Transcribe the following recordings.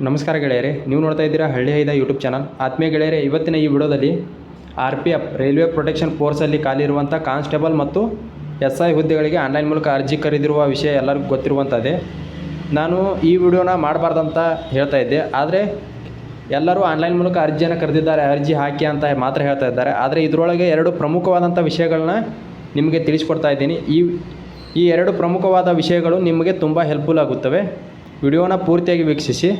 ನಮಸ್ಕಾರ ಗೆಳೆಯರೆ, ನೀವು ನೋಡ್ತಾ ಇದ್ದೀರಾ ಹಳ್ಳಿ ಹೈದ ಯೂಟ್ಯೂಬ್ ಚಾನಲ್. ಆತ್ಮೀಯ ಗೆಳೆಯರೆ, ಇವತ್ತಿನ ಈ ವಿಡಿಯೋದಲ್ಲಿ RPF ರೈಲ್ವೆ ಪ್ರೊಟೆಕ್ಷನ್ ಫೋರ್ಸಲ್ಲಿ ಖಾಲಿ ಇರುವಂಥ ಕಾನ್ಸ್ಟೇಬಲ್ ಮತ್ತು SI ಹುದ್ದೆಗಳಿಗೆ ಆನ್ಲೈನ್ ಮೂಲಕ ಅರ್ಜಿ ಕರೆದಿರುವ ವಿಷಯ ಎಲ್ಲರಿಗೂ ಗೊತ್ತಿರುವಂಥದ್ದೇ. ನಾನು ಈ ವಿಡಿಯೋನ ಮಾಡಬಾರ್ದಂತ ಹೇಳ್ತಾ ಇದ್ದೆ, ಆದರೆ ಎಲ್ಲರೂ ಆನ್ಲೈನ್ ಮೂಲಕ ಅರ್ಜಿಯನ್ನು ಕರೆದಿದ್ದಾರೆ, ಅರ್ಜಿ ಹಾಕಿ ಅಂತ ಮಾತ್ರ ಹೇಳ್ತಾ ಇದ್ದಾರೆ. ಆದರೆ ಇದರೊಳಗೆ ಎರಡು ಪ್ರಮುಖವಾದಂಥ ವಿಷಯಗಳನ್ನ ನಿಮಗೆ ತಿಳಿಸ್ಕೊಡ್ತಾ ಇದ್ದೀನಿ. ಈ ಎರಡು ಪ್ರಮುಖವಾದ ವಿಷಯಗಳು ನಿಮಗೆ ತುಂಬ ಹೆಲ್ಪ್ಫುಲ್ ಆಗುತ್ತವೆ. ವಿಡಿಯೋನ ಪೂರ್ತಿಯಾಗಿ ವೀಕ್ಷಿಸಿ.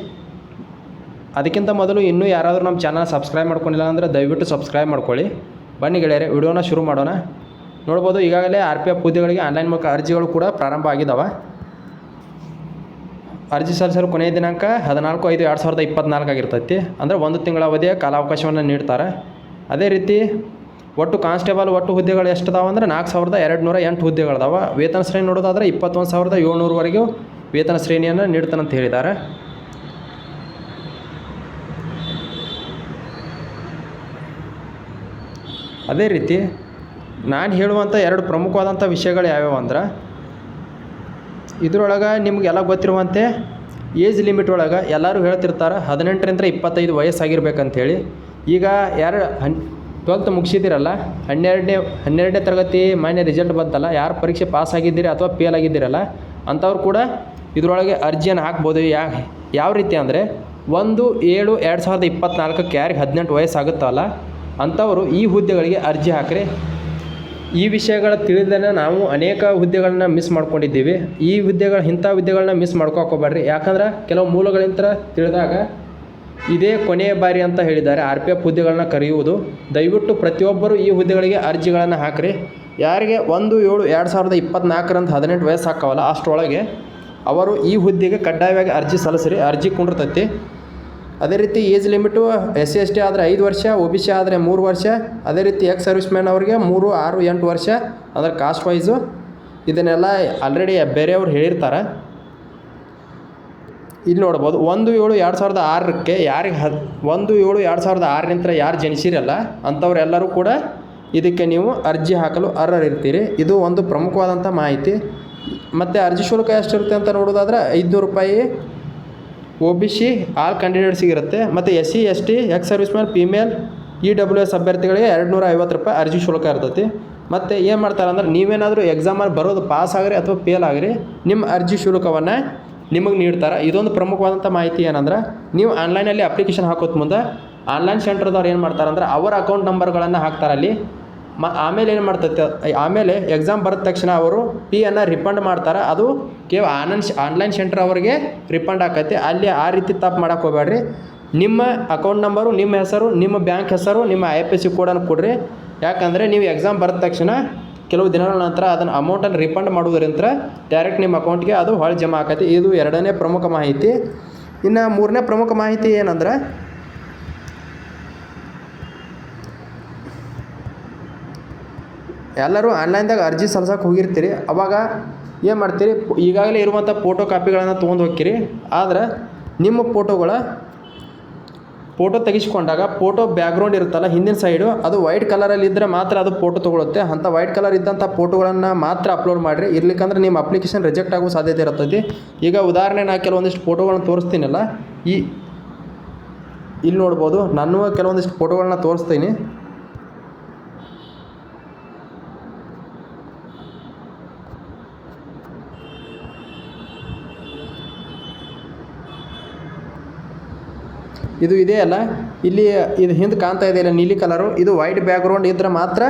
ಅದಕ್ಕಿಂತ ಮೊದಲು ಇನ್ನೂ ಯಾರಾದರೂ ನಮ್ಮ ಚಾನಲ್ ಸಬ್ಸ್ಕ್ರೈಬ್ ಮಾಡ್ಕೊಂಡಿಲ್ಲ ಅಂದರೆ ದಯವಿಟ್ಟು ಸಬ್ಸ್ಕ್ರೈಬ್ ಮಾಡ್ಕೊಳ್ಳಿ. ಬನ್ನಿ ಗೆಳೆಯರೆ, ವಿಡಿಯೋನ ಶುರು ಮಾಡೋಣ. ನೋಡ್ಬೋದು, ಈಗಾಗಲೇ RPF ಹುದ್ದೆಗಳಿಗೆ ಆನ್ಲೈನ್ ಮೂಲಕ ಅರ್ಜಿಗಳು ಕೂಡ ಪ್ರಾರಂಭ ಆಗಿದ್ದಾವೆ. ಅರ್ಜಿ ಸಲ್ಲಿಸಲು ಕೊನೆಯ ದಿನಾಂಕ 14/5/2024 ಆಗಿರ್ತೈತಿ. ಅಂದರೆ 1 ತಿಂಗಳ ಅವಧಿಯ ಕಾಲಾವಕಾಶವನ್ನು ನೀಡ್ತಾರೆ. ಅದೇ ರೀತಿ ಒಟ್ಟು ಕಾನ್ಸ್ಟೇಬಲ್ ಹುದ್ದೆಗಳು ಎಷ್ಟಿದಾವೆ ಅಂದರೆ 4208 ಹುದ್ದೆಗಳಿದಾವೆ. ವೇತನ ಶ್ರೇಣಿ ನೋಡೋದಾದರೆ 21,700ವರೆಗೂ ವೇತನ ಶ್ರೇಣಿಯನ್ನು ನೀಡ್ತಾನಂತ ಹೇಳಿದ್ದಾರೆ. ಅದೇ ರೀತಿ ನಾನು ಹೇಳುವಂಥ ಎರಡು ಪ್ರಮುಖವಾದಂಥ ವಿಷಯಗಳು ಯಾವ್ಯಾವು ಅಂದ್ರೆ, ಇದರೊಳಗೆ ನಿಮಗೆಲ್ಲ ಗೊತ್ತಿರುವಂತೆ ಏಜ್ ಲಿಮಿಟ್ ಒಳಗೆ ಎಲ್ಲರೂ ಹೇಳ್ತಿರ್ತಾರೆ 18ರಿಂದ 25 ವಯಸ್ಸಾಗಿರ್ಬೇಕಂತೇಳಿ. ಈಗ ಯಾರು 12th ಮುಗಿಸಿದ್ದೀರಲ್ಲ, 12ನೇ ತರಗತಿ ಮಾನ್ಯ ರಿಸಲ್ಟ್ ಬಂತಲ್ಲ, ಯಾರು ಪರೀಕ್ಷೆ ಪಾಸ್ ಆಗಿದ್ದೀರಿ ಅಥವಾ ಫೇಲ್ ಆಗಿದ್ದೀರಲ್ಲ ಅಂಥವ್ರು ಕೂಡ ಇದರೊಳಗೆ ಅರ್ಜಿಯನ್ನು ಹಾಕ್ಬೋದು. ಯಾವ ರೀತಿ ಅಂದರೆ 1/7/2024 ಯಾರಿಗೆ 18 ವಯಸ್ಸಾಗುತ್ತಲ್ಲ ಅಂಥವರು ಈ ಹುದ್ದೆಗಳಿಗೆ ಅರ್ಜಿ ಹಾಕ್ರಿ. ಈ ವಿಷಯಗಳ ತಿಳಿದೇ ನಾವು ಅನೇಕ ಹುದ್ದೆಗಳನ್ನ ಮಿಸ್ ಮಾಡ್ಕೊಂಡಿದ್ದೀವಿ. ಇಂಥ ಹುದ್ದೆಗಳನ್ನ ಮಿಸ್ ಮಾಡ್ಕೋಬೇಡ್ರಿ. ಯಾಕಂದ್ರೆ ಕೆಲವು ಮೂಲಗಳಿಂದ ತಿಳಿದಾಗ ಇದೇ ಕೊನೆಯ ಬಾರಿ ಅಂತ ಹೇಳಿದ್ದಾರೆ RPF ಹುದ್ದೆಗಳನ್ನ ಕರೆಯುವುದು. ದಯವಿಟ್ಟು ಪ್ರತಿಯೊಬ್ಬರು ಈ ಹುದ್ದೆಗಳಿಗೆ ಅರ್ಜಿಗಳನ್ನು ಹಾಕ್ರಿ. ಯಾರಿಗೆ 1/7/2024 18 ವಯಸ್ಸು ಹಾಕವಲ್ಲ ಅಷ್ಟರೊಳಗೆ ಅವರು ಈ ಹುದ್ದೆಗೆ ಕಡ್ಡಾಯವಾಗಿ ಅರ್ಜಿ ಸಲ್ಲಿಸ್ರಿ. ಅರ್ಜಿ ಕುಂಡಿರ್ತೈತಿ. ಅದೇ ರೀತಿ ಏಜ್ ಲಿಮಿಟು SC/ST ಆದರೆ 5 ವರ್ಷ, OBC ಆದರೆ 3 ವರ್ಷ, ಅದೇ ರೀತಿ ಎಕ್ಸ್ ಸರ್ವಿಸ್ ಮ್ಯಾನ್ ಅವರಿಗೆ 3, 6, 8 ವರ್ಷ ಅಂದರೆ ಕಾಸ್ಟ್ ವೈಸು. ಇದನ್ನೆಲ್ಲ ಆಲ್ರೆಡಿ ಬೇರೆಯವ್ರು ಹೇಳಿರ್ತಾರೆ. ಇಲ್ಲಿ ನೋಡ್ಬೋದು 1/7/2006 ಯಾರಿಗೆ 1/7/2006 ಯಾರು ಜನಿಸಿರಲ್ಲ ಅಂಥವ್ರೆಲ್ಲರೂ ಕೂಡ ಇದಕ್ಕೆ ನೀವು ಅರ್ಜಿ ಹಾಕಲು ಅರ್ಹರಿರ್ತೀರಿ. ಇದು ಒಂದು ಪ್ರಮುಖವಾದಂಥ ಮಾಹಿತಿ. ಮತ್ತು ಅರ್ಜಿ ಶುಲ್ಕ ಎಷ್ಟಿರುತ್ತೆ ಅಂತ ನೋಡೋದಾದ್ರೆ 500 ರೂಪಾಯಿ OBC ಆಲ್ ಕ್ಯಾಂಡಿಡೇಟ್ಸಿಗಿರುತ್ತೆ. ಮತ್ತು SC/ST, ex service man, female, EWS ಅಭ್ಯರ್ಥಿಗಳಿಗೆ 250 ರೂಪಾಯಿ ಅರ್ಜಿ ಶುಲ್ಕ ಇರ್ತೈತಿ. ಮತ್ತು ಏನು ಮಾಡ್ತಾರೆ ಅಂದ್ರೆ, ನೀವೇನಾದರೂ ಎಕ್ಸಾಮಲ್ಲಿ ಬರೋದು ಪಾಸ್ ಆಗಿರಿ ಅಥವಾ ಫೇಲ್ ಆಗಿರಿ ನಿಮ್ಮ ಅರ್ಜಿ ಶುಲ್ಕವನ್ನು ನಿಮಗೆ ನೀಡ್ತಾರೆ. ಇದೊಂದು ಪ್ರಮುಖವಾದಂಥ ಮಾಹಿತಿ. ಏನಂದ್ರೆ, ನೀವು ಆನ್ಲೈನಲ್ಲಿ ಅಪ್ಲಿಕೇಶನ್ ಹಾಕೋದು ಮುಂದೆ ಆನ್ಲೈನ್ ಸೆಂಟರ್ದವ್ರು ಏನು ಮಾಡ್ತಾರೆ ಅಂದ್ರೆ ಅವರ ಅಕೌಂಟ್ ನಂಬರ್ಗಳನ್ನು ಹಾಕ್ತಾರೆ ಅಲ್ಲಿ. ಆಮೇಲೆ ಏನು ಮಾಡ್ತೈತೆ, ಆಮೇಲೆ ಎಕ್ಸಾಮ್ ಬರೆದ ತಕ್ಷಣ ಅವರು ಫೀಯನ್ನು ರಿಫಂಡ್ ಮಾಡ್ತಾರೆ. ಅದು ಕೇವಲ ಆನ್ಲೈನ್ ಸೆಂಟರ್ ಅವರಿಗೆ ರಿಫಂಡ್ ಆಕೈತಿ. ಅಲ್ಲಿ ಆ ರೀತಿ ತಪ್ಪು ಮಾಡೋಕ್ಕೆ ಹೋಗಬೇಡ್ರಿ. ನಿಮ್ಮ ಅಕೌಂಟ್ ನಂಬರು, ನಿಮ್ಮ ಹೆಸರು, ನಿಮ್ಮ ಬ್ಯಾಂಕ್ ಹೆಸರು, ನಿಮ್ಮ IFSC ಕೋಡನ್ನು ಕೊಡ್ರಿ. ಯಾಕಂದರೆ ನೀವು ಎಕ್ಸಾಮ್ ಬರೆದ ತಕ್ಷಣ ಕೆಲವು ದಿನಗಳ ನಂತರ ಅದನ್ನು ಅಮೌಂಟನ್ನು ರಿಫಂಡ್ ಮಾಡೋದ್ರಿಂದ ಡೈರೆಕ್ಟ್ ನಿಮ್ಮ ಅಕೌಂಟ್ಗೆ ಅದು ಹೊಳೆ ಜಮಾ ಆಕೈತಿ. ಇದು ಎರಡನೇ ಪ್ರಮುಖ ಮಾಹಿತಿ. ಇನ್ನು ಮೂರನೇ ಪ್ರಮುಖ ಮಾಹಿತಿ ಏನಂದ್ರೆ, ಎಲ್ಲರೂ ಆನ್ಲೈನ್ದಾಗ ಅರ್ಜಿ ಸಲ್ಸಕ್ಕೆ ಹೋಗಿರ್ತೀರಿ. ಅವಾಗ ಏನು ಮಾಡ್ತೀರಿ, ಈಗಾಗಲೇ ಇರುವಂಥ ಫೋಟೋ ಕಾಪಿಗಳನ್ನು ತೊಗೊಂಡು ಹೋಗ್ತೀರಿ. ಆದರೆ ನಿಮ್ಮ ಫೋಟೋ ತೆಗೆಸ್ಕೊಂಡಾಗ ಫೋಟೋ ಬ್ಯಾಕ್ಗ್ರೌಂಡ್ ಇರುತ್ತಲ್ಲ ಹಿಂದಿನ ಸೈಡು, ಅದು ವೈಟ್ ಕಲರಲ್ಲಿ ಇದ್ದರೆ ಮಾತ್ರ ಅದು ಫೋಟೋ ತೊಗೊಳುತ್ತೆ. ಅಂಥ ವೈಟ್ ಕಲರ್ ಇದ್ದಂಥ ಫೋಟೋಗಳನ್ನು ಮಾತ್ರ ಅಪ್ಲೋಡ್ ಮಾಡಿರಿ. ಇರ್ಲಿಕ್ಕಂದ್ರೆ ನಿಮ್ಮ ಅಪ್ಲಿಕೇಶನ್ ರಿಜೆಕ್ಟ್ ಆಗೋ ಸಾಧ್ಯತೆ ಇರ್ತೈತಿ. ಈಗ ಉದಾಹರಣೆ ನಾನು ಕೆಲವೊಂದಿಷ್ಟು ಫೋಟೋಗಳನ್ನ ತೋರಿಸ್ತೀನಲ್ಲ, ಇಲ್ಲಿ ನೋಡ್ಬೋದು, ನಾನು ಕೆಲವೊಂದಿಷ್ಟು ಫೋಟೋಗಳನ್ನ ತೋರಿಸ್ತೀನಿ. ಇದು ಇದೆಯಲ್ಲ ಇಲ್ಲಿ, ಇದು ಹಿಂದೆ ಕಾಣ್ತಾ ಇದೆಯಲ್ಲ ನೀಲಿ ಕಲರು, ಇದು ವೈಟ್ ಬ್ಯಾಕ್ಗ್ರೌಂಡ್ ಇದ್ದರೆ ಮಾತ್ರ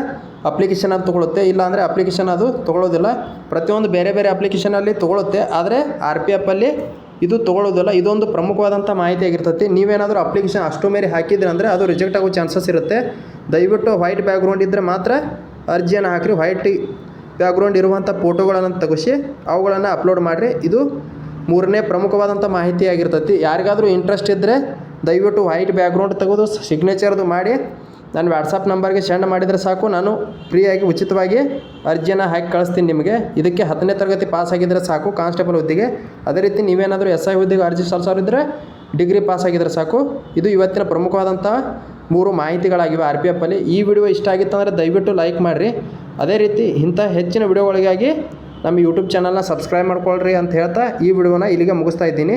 ಅಪ್ಲಿಕೇಶನ್ ಅದು ತೊಗೊಳುತ್ತೆ. ಇಲ್ಲಾಂದರೆ ಅಪ್ಲಿಕೇಶನ್ ಅದು ತೊಗೊಳ್ಳೋದಿಲ್ಲ. ಪ್ರತಿಯೊಂದು ಬೇರೆ ಬೇರೆ ಅಪ್ಲಿಕೇಶನಲ್ಲಿ ತೊಗೊಳುತ್ತೆ, ಆದರೆ RPFಲ್ಲಿ ಇದು ತೊಗೊಳ್ಳೋದಿಲ್ಲ. ಇದೊಂದು ಪ್ರಮುಖವಾದಂಥ ಮಾಹಿತಿ ಆಗಿರ್ತೈತಿ. ನೀವೇನಾದರೂ ಅಪ್ಲಿಕೇಶನ್ ಅಷ್ಟು ಮೇರೆ ಹಾಕಿದ್ರೆ ಅಂದರೆ ಅದು ರಿಜೆಕ್ಟ್ ಆಗೋ ಚಾನ್ಸಸ್ ಇರುತ್ತೆ. ದಯವಿಟ್ಟು ವೈಟ್ ಬ್ಯಾಕ್ಗ್ರೌಂಡ್ ಇದ್ದರೆ ಮಾತ್ರ ಅರ್ಜಿಯನ್ನು ಹಾಕಿರಿ. ವೈಟ್ ಬ್ಯಾಕ್ಗ್ರೌಂಡ್ ಇರುವಂಥ ಫೋಟೋಗಳನ್ನು ತೆಗೆಸಿ ಅವುಗಳನ್ನು ಅಪ್ಲೋಡ್ ಮಾಡಿರಿ. ಇದು ಮೂರನೇ ಪ್ರಮುಖವಾದಂಥ ಮಾಹಿತಿ ಆಗಿರ್ತೈತಿ. ಯಾರಿಗಾದರೂ ಇಂಟ್ರೆಸ್ಟ್ ಇದ್ದರೆ ದಯವಿಟ್ಟು ವೈಟ್ ಬ್ಯಾಕ್ಗ್ರೌಂಡ್ ತೆಗೆದು ಸಿಗ್ನೇಚರ್ದು ಮಾಡಿ ನಾನು ವಾಟ್ಸಪ್ ನಂಬರ್ಗೆ ಸೆಂಡ್ ಮಾಡಿದರೆ ಸಾಕು. ನಾನು ಫ್ರೀಯಾಗಿ ಉಚಿತವಾಗಿ ಅರ್ಜಿಯನ್ನು ಹಾಕಿ ಕಳಿಸ್ತೀನಿ ನಿಮಗೆ. ಇದಕ್ಕೆ 10ನೇ ತರಗತಿ ಪಾಸ್ ಆಗಿದ್ದರೆ ಸಾಕು ಕಾನ್ಸ್ಟೇಬಲ್ ಹುದ್ದೆಗೆ. ಅದೇ ರೀತಿ ನೀವೇನಾದರೂ SI ಹುದ್ದೆಗೆ ಅರ್ಜಿ ಸಲ್ಲಿಸೋರಿದ್ದರೆ ಡಿಗ್ರಿ ಪಾಸ್ ಆಗಿದ್ದರೆ ಸಾಕು. ಇದು ಇವತ್ತಿನ ಪ್ರಮುಖವಾದಂಥ 3 ಮಾಹಿತಿಗಳಾಗಿವೆ RPFಲ್ಲಿ. ಈ ವಿಡಿಯೋ ಇಷ್ಟ ಆಗಿತ್ತಂದರೆ ದಯವಿಟ್ಟು ಲೈಕ್ ಮಾಡಿರಿ. ಅದೇ ರೀತಿ ಇಂಥ ಹೆಚ್ಚಿನ ವಿಡಿಯೋಗಳಿಗಾಗಿ ನಮ್ಮ ಯೂಟ್ಯೂಬ್ ಚಾನಲ್ನ ಸಬ್ಸ್ಕ್ರೈಬ್ ಮಾಡ್ಕೊಳ್ರಿ ಅಂತ ಹೇಳ್ತಾ ಈ ವಿಡಿಯೋನ ಇಲ್ಲಿಗೆ ಮುಗಿಸ್ತಾ ಇದ್ದೀನಿ.